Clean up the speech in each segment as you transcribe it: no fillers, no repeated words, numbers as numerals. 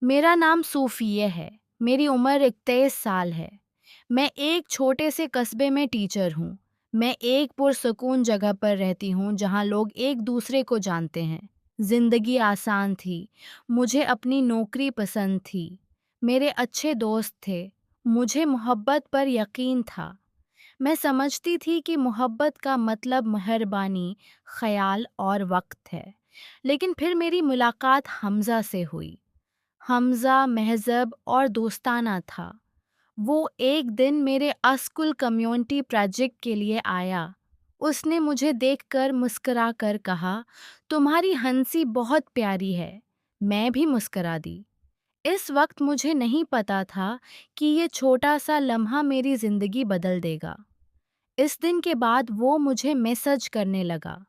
मेरा नाम सूफ़िए है। मेरी उम्र 21 साल है। मैं एक छोटे से कस्बे में टीचर हूँ। मैं एक पुरसकून जगह पर रहती हूँ जहाँ लोग एक दूसरे को जानते हैं। ज़िंदगी आसान थी। मुझे अपनी नौकरी पसंद थी। मेरे अच्छे दोस्त थे। मुझे मोहब्बत पर यकीन था। मैं समझती थी कि मोहब्बत का मतलब मेहरबानी, ख़याल और वक़्त है। लेकिन फिर मेरी मुलाकात हमज़ा से हुई। हमज़ा महज़ब और दोस्ताना था। वो एक दिन मेरे स्कूल कम्युनिटी प्रोजेक्ट के लिए आया। उसने मुझे देखकर मुस्कुरा कर कहा, तुम्हारी हंसी बहुत प्यारी है। मैं भी मुस्कुरा दी। इस वक्त मुझे नहीं पता था कि ये छोटा सा लम्हा मेरी ज़िंदगी बदल देगा। इस दिन के बाद वो मुझे मैसेज करने लगा।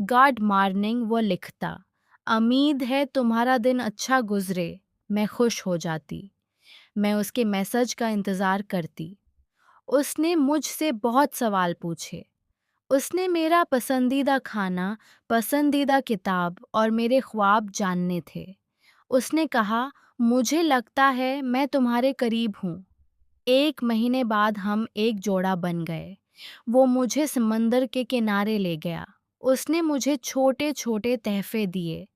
गुड मॉर्निंग वो लिखता। उम्मीद है तुम्हारा दिन अच्छा गुजरे। मैं खुश हो जाती। मैं उसके मैसेज का इंतज़ार करती। उसने मुझसे बहुत सवाल पूछे। उसने मेरा पसंदीदा खाना, पसंदीदा किताब और मेरे ख्वाब जानने थे। उसने कहा, मुझे लगता है मैं तुम्हारे करीब हूँ। 1 महीने बाद हम एक जोड़ा बन गए। वो मुझे समंदर के किनारे ले गया। उसने मुझे छोटे-छोटे तोहफ़े दिए।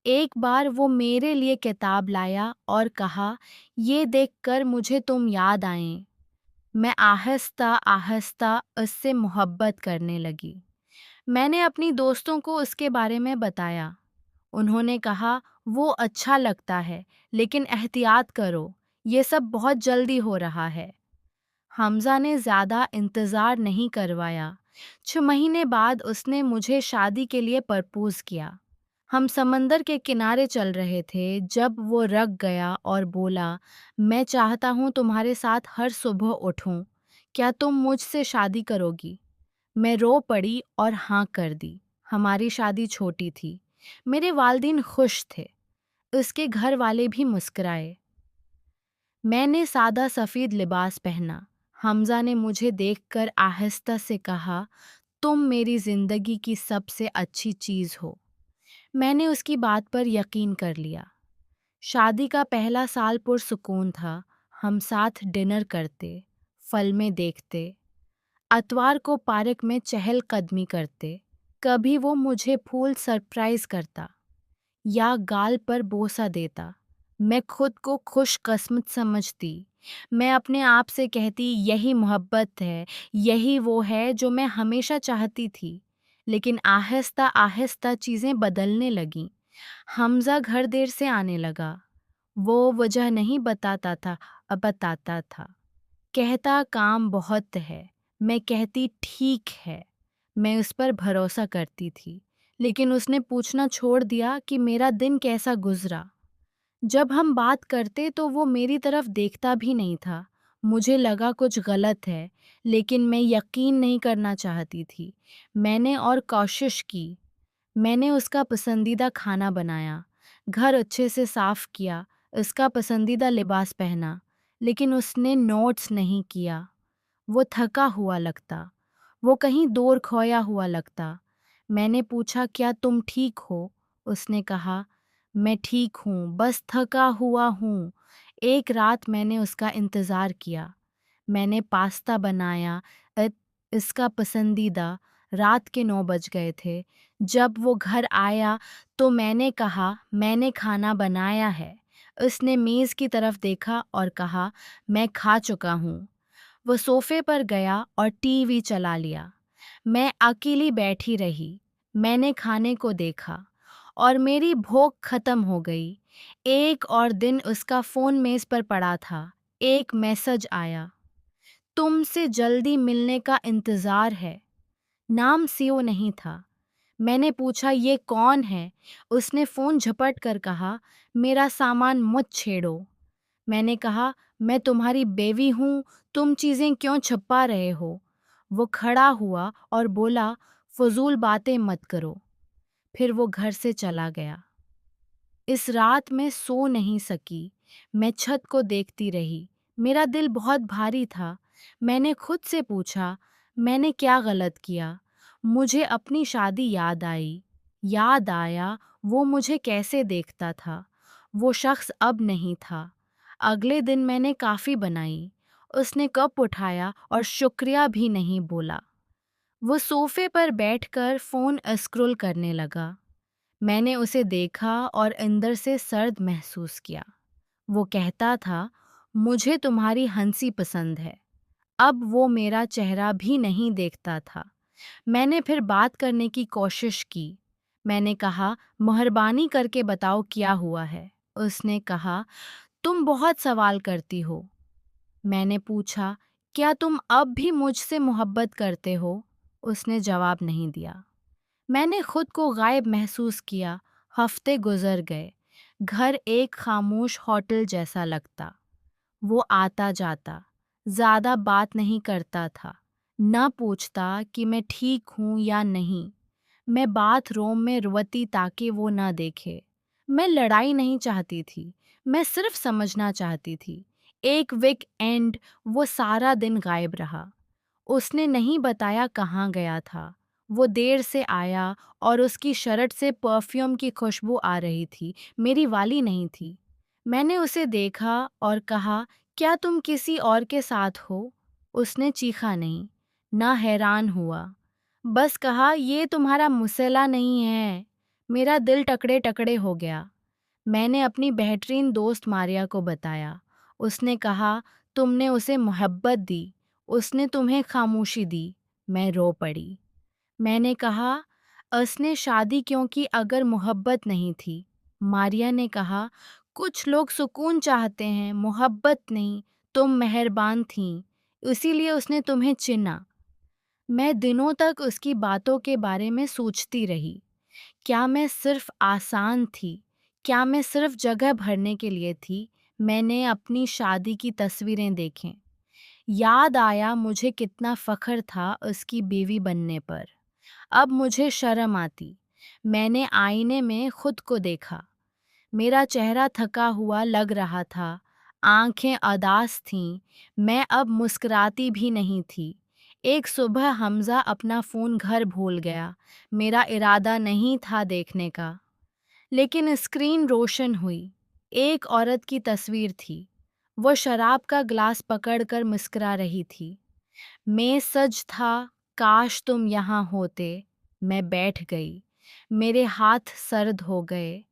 एक बार वो मेरे लिए किताब लाया और कहा, ये देखकर मुझे तुम याद आए। मैं आहिस्ता-आहिस्ता उससे मोहब्बत करने लगी। मैंने अपनी दोस्तों को उसके बारे में बताया। उन्होंने कहा, वो अच्छा लगता है, लेकिन एहतियात करो, ये सब बहुत जल्दी हो रहा है। हमज़ा ने ज़्यादा इंतज़ार नहीं करवाया। 6 महीने बाद उसने मुझे शादी के लिए प्रपोज़ किया। हम समंदर के किनारे चल रहे थे जब वो रुक गया और बोला, मैं चाहता हूँ तुम्हारे साथ हर सुबह उठूँ। क्या तुम मुझसे शादी करोगी? मैं रो पड़ी और हाँ कर दी। हमारी शादी छोटी थी। मेरे वालिदैन खुश थे। उसके घर वाले भी मुस्कुराए। मैंने सादा सफ़ेद लिबास पहना। हमज़ा ने मुझे देखकर आहिस्ता से कहा, तुम मेरी ज़िंदगी की सबसे अच्छी चीज़ हो। मैंने उसकी बात पर यकीन कर लिया। शादी का पहला साल पुरसुकून था। हम साथ डिनर करते, फ़िल्में देखते, इतवार को पार्क में चहलकदमी करते। कभी वो मुझे फूल सरप्राइज़ करता या गाल पर बोसा देता। मैं खुद को खुशकिस्मत समझती। मैं अपने आप से कहती, यही मोहब्बत है, यही वो है जो मैं हमेशा चाहती थी। लेकिन आहिस्ता आहिस्ता चीज़ें बदलने लगीं। हमज़ा घर देर से आने लगा। वो वजह नहीं बताता था, अब बताता था। कहता काम बहुत है। मैं कहती ठीक है। मैं उस पर भरोसा करती थी। लेकिन उसने पूछना छोड़ दिया कि मेरा दिन कैसा गुजरा। जब हम बात करते तो वो मेरी तरफ देखता भी नहीं था। मुझे लगा कुछ गलत है, लेकिन मैं यकीन नहीं करना चाहती थी। मैंने और कोशिश की। मैंने उसका पसंदीदा खाना बनाया, घर अच्छे से साफ किया, उसका पसंदीदा लिबास पहना, लेकिन उसने नोट्स नहीं किया। वो थका हुआ लगता, वो कहीं दूर खोया हुआ लगता। मैंने पूछा, क्या तुम ठीक हो? उसने कहा, मैं ठीक हूँ, बस थका हुआ हूँ। एक रात मैंने उसका इंतज़ार किया। मैंने पास्ता बनाया, अ, इसका पसंदीदा। रात के 9 बज गए थे। जब वो घर आया तो मैंने कहा, मैंने खाना बनाया है। उसने मेज़ की तरफ देखा और कहा, मैं खा चुका हूँ। वो सोफ़े पर गया और टीवी चला लिया। मैं अकेली बैठी रही। मैंने खाने को देखा और मेरी भूख खत्म हो गई। एक और दिन उसका फ़ोन मेज़ पर पड़ा था। एक मैसेज आया, तुमसे जल्दी मिलने का इंतज़ार है। नाम सीओ नहीं था। मैंने पूछा, ये कौन है? उसने फ़ोन झपट कर कहा, मेरा सामान मत छेड़ो। मैंने कहा, मैं तुम्हारी बीवी हूँ, तुम चीज़ें क्यों छुपा रहे हो? वो खड़ा हुआ और बोला, फ़ुज़ूल बातें मत करो। फिर वो घर से चला गया। इस रात मैं सो नहीं सकी। मैं छत को देखती रही। मेरा दिल बहुत भारी था। मैंने खुद से पूछा, मैंने क्या गलत किया? मुझे अपनी शादी याद आई। याद आया वो मुझे कैसे देखता था। वो शख्स अब नहीं था। अगले दिन मैंने काफ़ी बनाई। उसने कप उठाया और शुक्रिया भी नहीं बोला। वो सोफे पर बैठकर फ़ोन स्क्रॉल करने लगा। मैंने उसे देखा और अंदर से सर्द महसूस किया। वो कहता था, मुझे तुम्हारी हंसी पसंद है। अब वो मेरा चेहरा भी नहीं देखता था। मैंने फिर बात करने की कोशिश की। मैंने कहा, मेहरबानी करके बताओ क्या हुआ है। उसने कहा, तुम बहुत सवाल करती हो। मैंने पूछा, क्या तुम अब भी मुझसे मोहब्बत करते हो? उसने जवाब नहीं दिया। मैंने खुद को गायब महसूस किया। हफ्ते गुजर गए। घर एक खामोश होटल जैसा लगता। वो आता जाता, ज़्यादा बात नहीं करता था, न पूछता कि मैं ठीक हूँ या नहीं। मैं बाथरूम में रोती ताकि वो न देखे। मैं लड़ाई नहीं चाहती थी, मैं सिर्फ समझना चाहती थी। एक वीकेंड वो सारा दिन गायब रहा। उसने नहीं बताया कहाँ गया था। वो देर से आया और उसकी शर्ट से परफ्यूम की खुशबू आ रही थी, मेरी वाली नहीं थी। मैंने उसे देखा और कहा, क्या तुम किसी और के साथ हो? उसने चीखा नहीं, ना हैरान हुआ। बस कहा, ये तुम्हारा मुसला नहीं है। मेरा दिल टकड़े-टकड़े हो गया। मैंने अपनी बेहतरीन दोस्त मारिया को बताया। उसने कहा, तुमने उसे मोहब्बत दी, उसने तुम्हें खामोशी दी। मैं रो पड़ी। मैंने कहा, उसने शादी क्यों की अगर मोहब्बत नहीं थी? मारिया ने कहा, कुछ लोग सुकून चाहते हैं, मोहब्बत नहीं। तुम मेहरबान थीं, इसीलिए उसने तुम्हें चुना। मैं दिनों तक उसकी बातों के बारे में सोचती रही। क्या मैं सिर्फ आसान थी? क्या मैं सिर्फ जगह भरने के लिए थी? मैंने अपनी शादी की तस्वीरें देखें। याद आया मुझे कितना फ़ख्र था उसकी बीवी बनने पर। अब मुझे शर्म आती। मैंने आईने में खुद को देखा। मेरा चेहरा थका हुआ लग रहा था, आंखें उदास थीं। मैं अब मुस्कुराती भी नहीं थी। एक सुबह हमज़ा अपना फ़ोन घर भूल गया। मेरा इरादा नहीं था देखने का, लेकिन स्क्रीन रोशन हुई। एक औरत की तस्वीर थी। वो शराब का ग्लास पकड़कर मुस्कुरा रही थी। मैं सज था, काश तुम यहाँ होते। मैं बैठ गई। मेरे हाथ सर्द हो गए।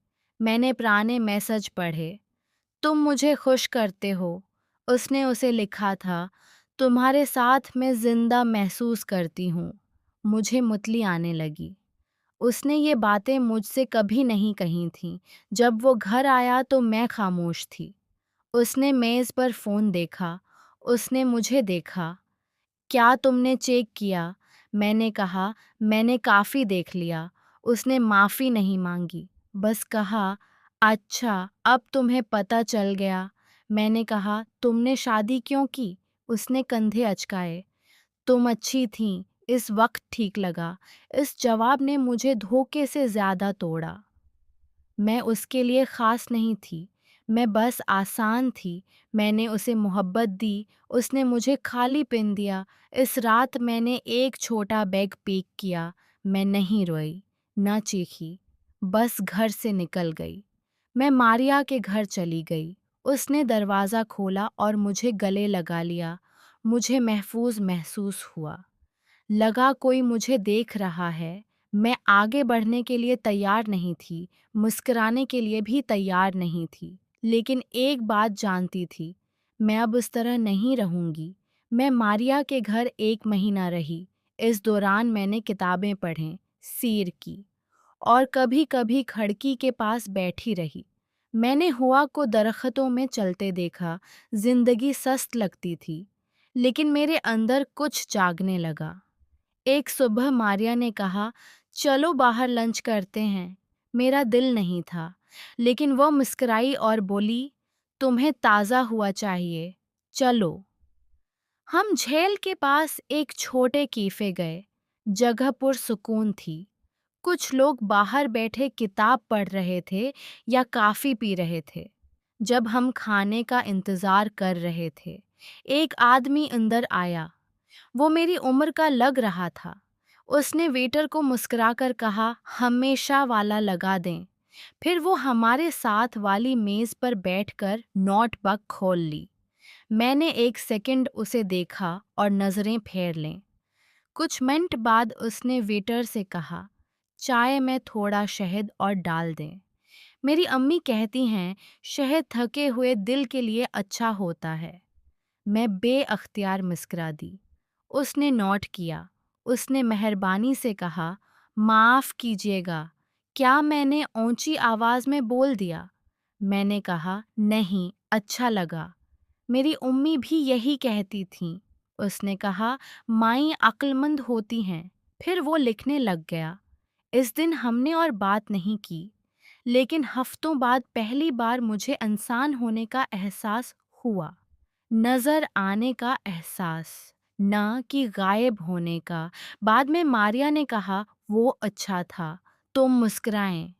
मैंने पुराने मैसेज पढ़े। तुम मुझे खुश करते हो। उसने उसे लिखा था, तुम्हारे साथ मैं जिंदा महसूस करती हूँ। मुझे मुतली आने लगी। उसने ये बातें मुझसे कभी नहीं कही थीं। जब वो घर आया तो मैं खामोश थी। उसने मेज़ पर फ़ोन देखा। उसने मुझे देखा। क्या तुमने चेक किया? मैंने कहा, मैंने काफ़ी देख लिया। उसने माफ़ी नहीं मांगी, बस कहा, अच्छा, अब तुम्हें पता चल गया। मैंने कहा, तुमने शादी क्यों की? उसने कंधे अचकाए। तुम अच्छी थीं, इस वक्त ठीक लगा। इस जवाब ने मुझे धोखे से ज़्यादा तोड़ा। मैं उसके लिए ख़ास नहीं थी, मैं बस आसान थी। मैंने उसे मोहब्बत दी, उसने मुझे खालीपन दिया। इस रात मैंने एक छोटा बैग पैक किया। मैं नहीं रोई, न चीखी, बस घर से निकल गई। मैं मारिया के घर चली गई। उसने दरवाज़ा खोला और मुझे गले लगा लिया। मुझे महफूज महसूस हुआ। लगा कोई मुझे देख रहा है। मैं आगे बढ़ने के लिए तैयार नहीं थी, मुस्कुराने के लिए भी तैयार नहीं थी। लेकिन एक बात जानती थी, मैं अब उस तरह नहीं रहूंगी। मैं मारिया के घर 1 महीना रही। इस दौरान मैंने किताबें पढ़ें, सीर की, और कभी-कभी खिड़की के पास बैठी रही। मैंने हुआ को दरख्तों में चलते देखा। जिंदगी सस्त लगती थी, लेकिन मेरे अंदर कुछ जागने लगा। एक सुबह मारिया ने कहा, चलो बाहर लंच करते हैं। मेरा दिल नहीं था, लेकिन वो मुस्कुराई और बोली, तुम्हें ताज़ा हुआ चाहिए, चलो। हम झेल के पास एक छोटे कैफे गए। जगह पुरसुकून थी। कुछ लोग बाहर बैठे किताब पढ़ रहे थे या कॉफ़ी पी रहे थे। जब हम खाने का इंतज़ार कर रहे थे, एक आदमी अंदर आया। वो मेरी उम्र का लग रहा था। उसने वेटर को मुस्कुराकर कहा, हमेशा वाला लगा दें। फिर वो हमारे साथ वाली मेज पर बैठकर नोटबुक खोल ली। मैंने एक सेकंड उसे देखा और नजरें फेर लें। कुछ मिनट बाद उसने वेटर से कहा, चाय में थोड़ा शहद और डाल दें। मेरी अम्मी कहती हैं शहद थके हुए दिल के लिए अच्छा होता है। मैं बेअख्तियार मुस्कुरा दी। उसने नोट किया। उसने मेहरबानी से कहा, माफ़ कीजिएगा, क्या मैंने ऊंची आवाज़ में बोल दिया? मैंने कहा, नहीं, अच्छा लगा। मेरी उम्मी भी यही कहती थीं। उसने कहा, माई अक्लमंद होती हैं। फिर वो लिखने लग गया। इस दिन हमने और बात नहीं की, लेकिन हफ्तों बाद पहली बार मुझे इंसान होने का एहसास हुआ। नज़र आने का एहसास, ना कि गायब होने का। बाद में मारिया ने कहा, वो अच्छा था, तुम मुस्कुराएं।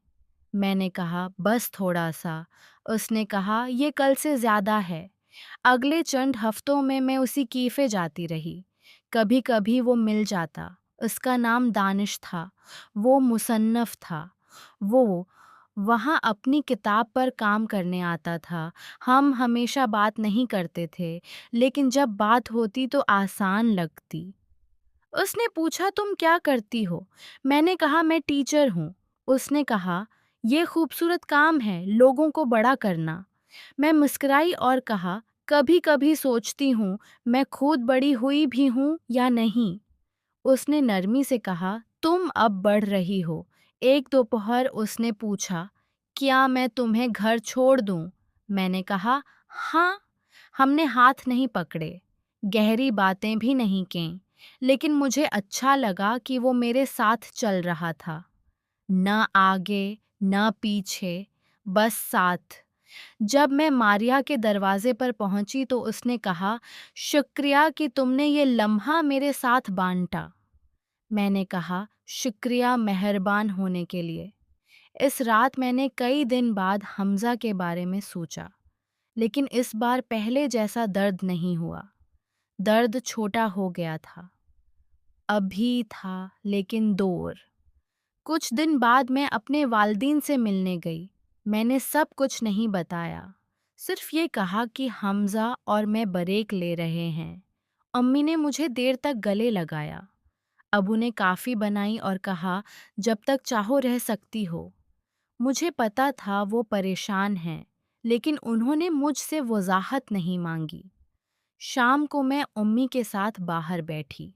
मैंने कहा, बस थोड़ा सा। उसने कहा, ये कल से ज़्यादा है। अगले चंद हफ्तों में मैं उसी कैफ़े जाती रही। कभी कभी वो मिल जाता। उसका नाम दानिश था। वो मुसन्नफ़ था। वो वहाँ अपनी किताब पर काम करने आता था। हम हमेशा बात नहीं करते थे, लेकिन जब बात होती तो आसान लगती। उसने पूछा, तुम क्या करती हो? मैंने कहा, मैं टीचर हूँ। उसने कहा, ये खूबसूरत काम है, लोगों को बड़ा करना। मैं मुस्कुराई और कहा, कभी कभी सोचती हूँ मैं खुद बड़ी हुई भी हूँ या नहीं। उसने नरमी से कहा, तुम अब बढ़ रही हो। एक दोपहर उसने पूछा, क्या मैं तुम्हें घर छोड़ दूँ? मैंने कहा, हाँ। हमने हाथ नहीं पकड़े, गहरी बातें भी नहीं कीं, लेकिन मुझे अच्छा लगा कि वो मेरे साथ चल रहा था। न आगे, न पीछे, बस साथ। जब मैं मारिया के दरवाजे पर पहुंची तो उसने कहा, शुक्रिया कि तुमने ये लम्हा मेरे साथ बांटा। मैंने कहा, शुक्रिया मेहरबान होने के लिए। इस रात मैंने कई दिन बाद हमज़ा के बारे में सोचा, लेकिन इस बार पहले जैसा दर्द नहीं हुआ। दर्द छोटा हो गया था। अभी था, लेकिन दूर। कुछ दिन बाद मैं अपने वालिदैन से मिलने गई। मैंने सब कुछ नहीं बताया, सिर्फ ये कहा कि हमज़ा और मैं ब्रेक ले रहे हैं। अम्मी ने मुझे देर तक गले लगाया। अबू ने काफ़ी बनाई और कहा, जब तक चाहो रह सकती हो। मुझे पता था वो परेशान हैं, लेकिन उन्होंने मुझसे वजाहत नहीं मांगी। शाम को मैं अम्मी के साथ बाहर बैठी।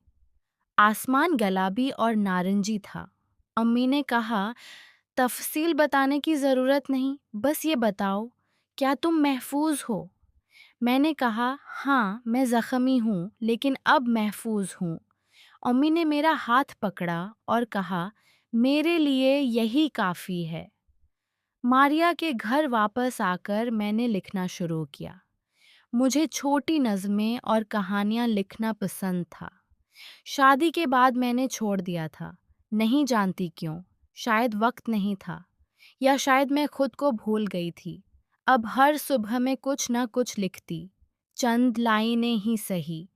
आसमान गुलाबी और नारंगी था। अम्मी ने कहा, तफसील बताने की ज़रूरत नहीं, बस ये बताओ, क्या तुम महफूज हो? मैंने कहा, हाँ, मैं ज़ख्मी हूँ, लेकिन अब महफूज हूँ। अम्मी ने मेरा हाथ पकड़ा और कहा, मेरे लिए यही काफ़ी है। मारिया के घर वापस आकर मैंने लिखना शुरू किया। मुझे छोटी नज़में और कहानियाँ लिखना पसंद था। शादी के बाद मैंने छोड़ दिया था, नहीं जानती क्यों। शायद वक्त नहीं था, या शायद मैं खुद को भूल गई थी। अब हर सुबह मैं कुछ न कुछ लिखती, चंद लाइनें ही सही।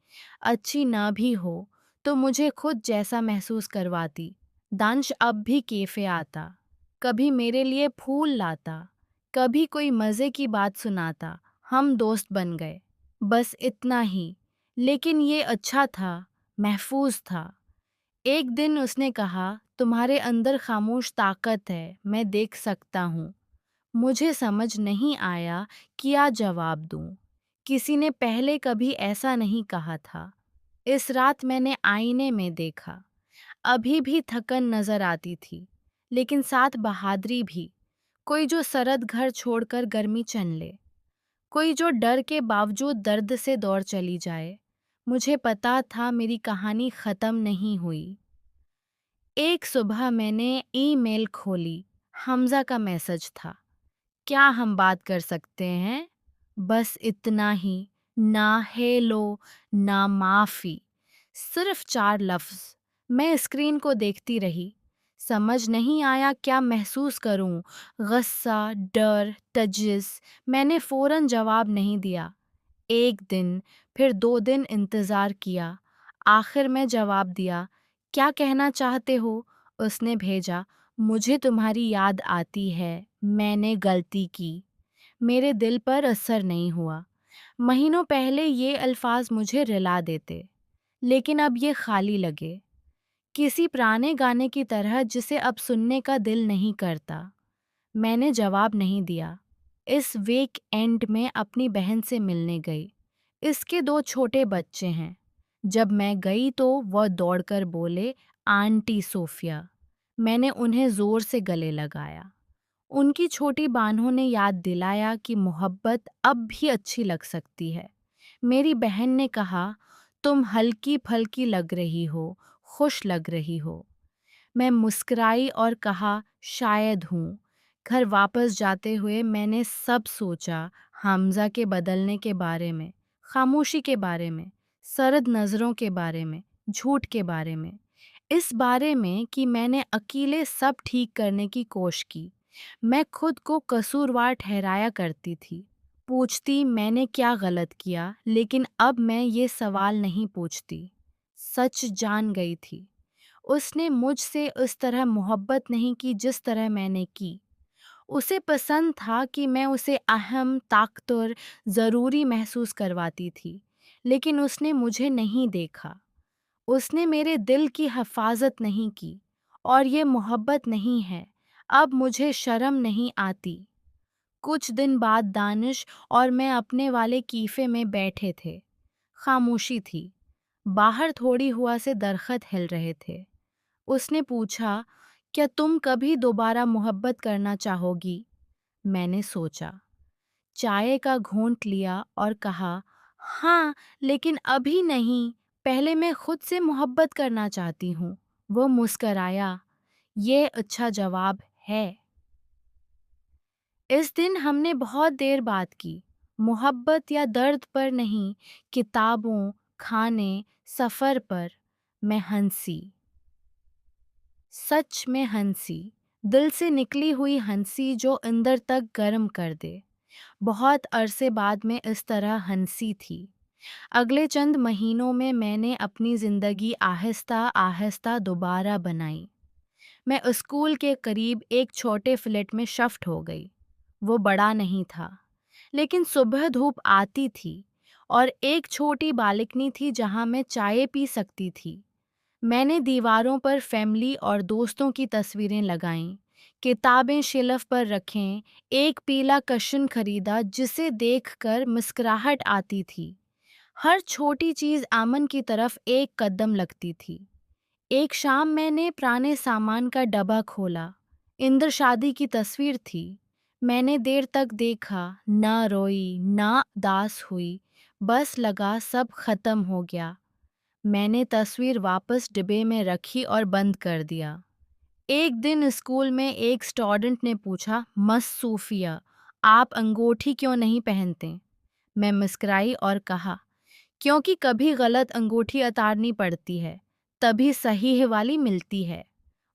अच्छी ना भी हो तो मुझे खुद जैसा महसूस करवाती। दानिश अब भी कैफ़े आता, कभी मेरे लिए फूल लाता, कभी कोई मज़े की बात सुनाता। हम दोस्त बन गए, बस इतना ही। लेकिन ये अच्छा था, महफूज था। एक दिन उसने कहा, तुम्हारे अंदर खामोश ताकत है, मैं देख सकता हूँ। मुझे समझ नहीं आया क्या जवाब दूँ। किसी ने पहले कभी ऐसा नहीं कहा था। इस रात मैंने आईने में देखा। अभी भी थकन नजर आती थी, लेकिन साथ बहादुरी भी। कोई जो सरद घर छोड़कर गर्मी चन ले, कोई जो डर के बावजूद दर्द से दौड़ चली जाए। मुझे पता था मेरी कहानी ख़त्म नहीं हुई। एक सुबह मैंने ईमेल खोली। हमज़ा का मैसेज था, क्या हम बात कर सकते हैं? बस इतना ही। ना हेलो, ना माफ़ी, सिर्फ 4 लफ्ज़। मैं स्क्रीन को देखती रही। समझ नहीं आया क्या महसूस करूं, गुस्सा, डर, तजिस। मैंने फ़ौरन जवाब नहीं दिया। 1 दिन, फिर 2 दिन इंतज़ार किया। आखिर में जवाब दिया, क्या कहना चाहते हो? उसने भेजा, मुझे तुम्हारी याद आती है। मैंने गलती की। मेरे दिल पर असर नहीं हुआ। महीनों पहले ये अल्फाज मुझे रिला देते, लेकिन अब ये खाली लगे, किसी पुराने गाने की तरह जिसे अब सुनने का दिल नहीं करता। मैंने जवाब नहीं दिया। इस वीक एंड में अपनी बहन से मिलने गई। इसके 2 छोटे बच्चे हैं। जब मैं गई तो वह दौड़कर बोले, आंटी सोफिया। मैंने उन्हें जोर से गले लगाया। उनकी छोटी बाहों ने याद दिलाया कि मोहब्बत अब भी अच्छी लग सकती है। मेरी बहन ने कहा, तुम हल्की फल्की लग रही हो, खुश लग रही हो। मैं मुस्कुराई और कहा, शायद हूँ। घर वापस जाते हुए मैंने सब सोचा, हमज़ा के बदलने के बारे में, खामोशी के बारे में, सर्द नज़रों के बारे में, झूठ के बारे में। इस बारे में कि मैंने अकेले सब ठीक करने की कोशिश की। मैं खुद को कसूरवार ठहराया करती थी। पूछती मैंने क्या गलत किया, लेकिन अब मैं ये सवाल नहीं पूछती। सच जान गई थी। उसने मुझसे उस तरह मोहब्बत नहीं की जिस तरह मैंने की। उसे पसंद था कि मैं उसे अहम, ताकतवर, ज़रूरी महसूस करवाती थी, लेकिन उसने मुझे नहीं देखा। उसने मेरे दिल की हिफाज़त नहीं की, और ये मोहब्बत नहीं है। अब मुझे शर्म नहीं आती। कुछ दिन बाद दानिश और मैं अपने वाले कैफ़े में बैठे थे। खामोशी थी। बाहर थोड़ी हवा से दरख्त हिल रहे थे। उसने पूछा, क्या तुम कभी दोबारा मोहब्बत करना चाहोगी? मैंने सोचा, चाय का घूंट लिया और कहा, हाँ, लेकिन अभी नहीं। पहले मैं खुद से मोहब्बत करना चाहती हूँ। वो मुस्कराया, ये अच्छा जवाब है। इस दिन हमने बहुत देर बात की, मोहब्बत या दर्द पर नहीं, किताबों, खाने, सफ़र पर। मैं हंसी, सच में हंसी, दिल से निकली हुई हंसी जो अंदर तक गर्म कर दे। बहुत अरसे बाद मैं इस तरह हंसी थी। अगले चंद महीनों में मैंने अपनी ज़िंदगी आहिस्ता आहिस्ता दोबारा बनाई। मैं स्कूल के करीब एक छोटे फ्लैट में शिफ्ट हो गई। वो बड़ा नहीं था, लेकिन सुबह धूप आती थी और एक छोटी बालकनी थी जहाँ मैं चाय पी सकती थी। मैंने दीवारों पर फैमिली और दोस्तों की तस्वीरें लगाईं, किताबें शेल्फ पर रखें, एक पीला कशन खरीदा जिसे देखकर मुस्कुराहट आती थी। हर छोटी चीज़ आमन की तरफ एक कदम लगती थी। एक शाम मैंने पुराने सामान का डब्बा खोला। इंद्र शादी की तस्वीर थी। मैंने देर तक देखा, ना रोई, ना उदास हुई, बस लगा सब खत्म हो गया। मैंने तस्वीर वापस डिब्बे में रखी और बंद कर दिया। एक दिन स्कूल में एक स्टूडेंट ने पूछा, मस्त सूफिया, आप अंगूठी क्यों नहीं पहनते? मैं मुस्कुराई और कहा, क्योंकि कभी गलत अंगूठी उतारनी पड़ती है, तभी सही वाली मिलती है।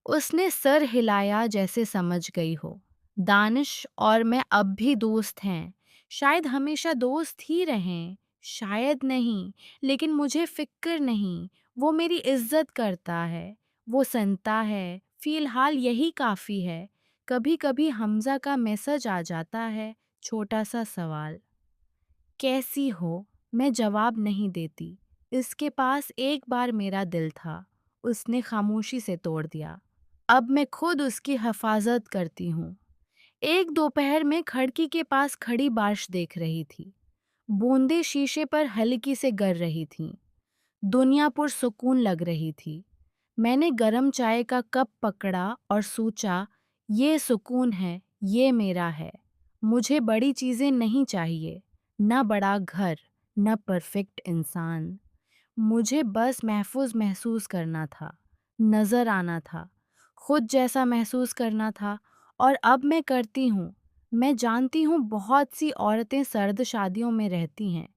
उसने सर हिलाया जैसे समझ गई हो। दानिश और मैं अब भी दोस्त हैं। शायद हमेशा दोस्त ही रहें, शायद नहीं, लेकिन मुझे फ़िक्र नहीं। वो मेरी इज़्ज़त करता है, वो सुनता है, फ़िलहाल यही काफ़ी है। कभी-कभी हमज़ा का मैसेज आ जाता है, छोटा-सा सवाल, कैसी हो? मैं जवाब नहीं देती। इसके पास एक बार मेरा दिल था, उसने खामोशी से तोड़ दिया। अब मैं खुद उसकी हिफाज़त करती हूँ। एक दोपहर में खिड़की के पास खड़ी बारिश देख रही थी। बूंदें शीशे पर हल्की से गिर रही थीं। दुनिया पुरसुकून लग रही थी। मैंने गरम चाय का कप पकड़ा और सोचा, ये सुकून है, ये मेरा है। मुझे बड़ी चीज़ें नहीं चाहिए, ना बड़ा घर, ना परफेक्ट इंसान। मुझे बस महफूज महसूस करना था, नज़र आना था, खुद जैसा महसूस करना था, और अब मैं करती हूँ। मैं जानती हूँ बहुत सी औरतें सर्द शादियों में रहती हैं।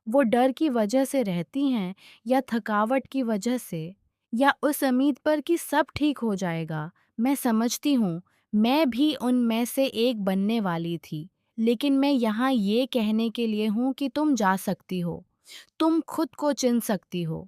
वो डर की वजह से रहती हैं, या थकावट की वजह से, या उस उम्मीद पर कि सब ठीक हो जाएगा। मैं समझती हूँ, मैं भी उनमें से एक बनने वाली थी, लेकिन मैं यहाँ ये कहने के लिए हूँ कि तुम जा सकती हो। तुम खुद को चिन सकती हो।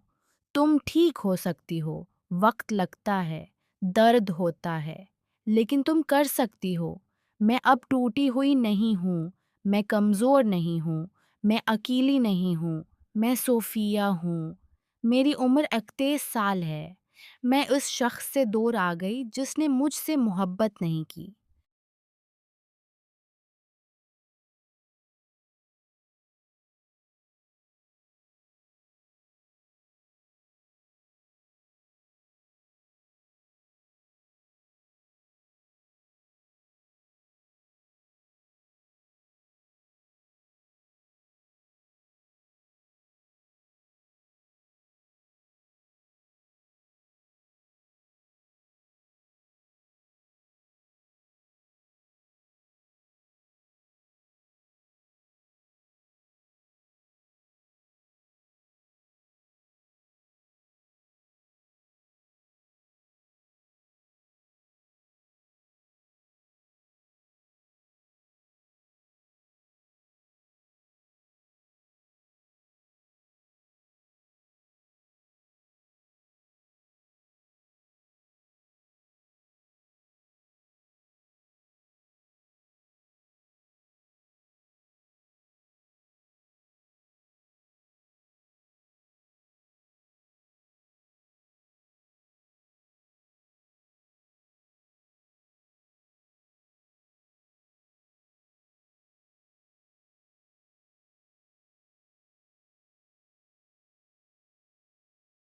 तुम ठीक हो सकती हो। वक्त लगता है, दर्द होता है, लेकिन तुम कर सकती हो। मैं अब टूटी हुई नहीं हूँ, मैं कमज़ोर नहीं हूँ, मैं अकेली नहीं हूँ, मैं सोफ़िया हूँ। मेरी उम्र 31 साल है। मैं उस शख़्स से दूर आ गई जिसने मुझसे मोहब्बत नहीं की।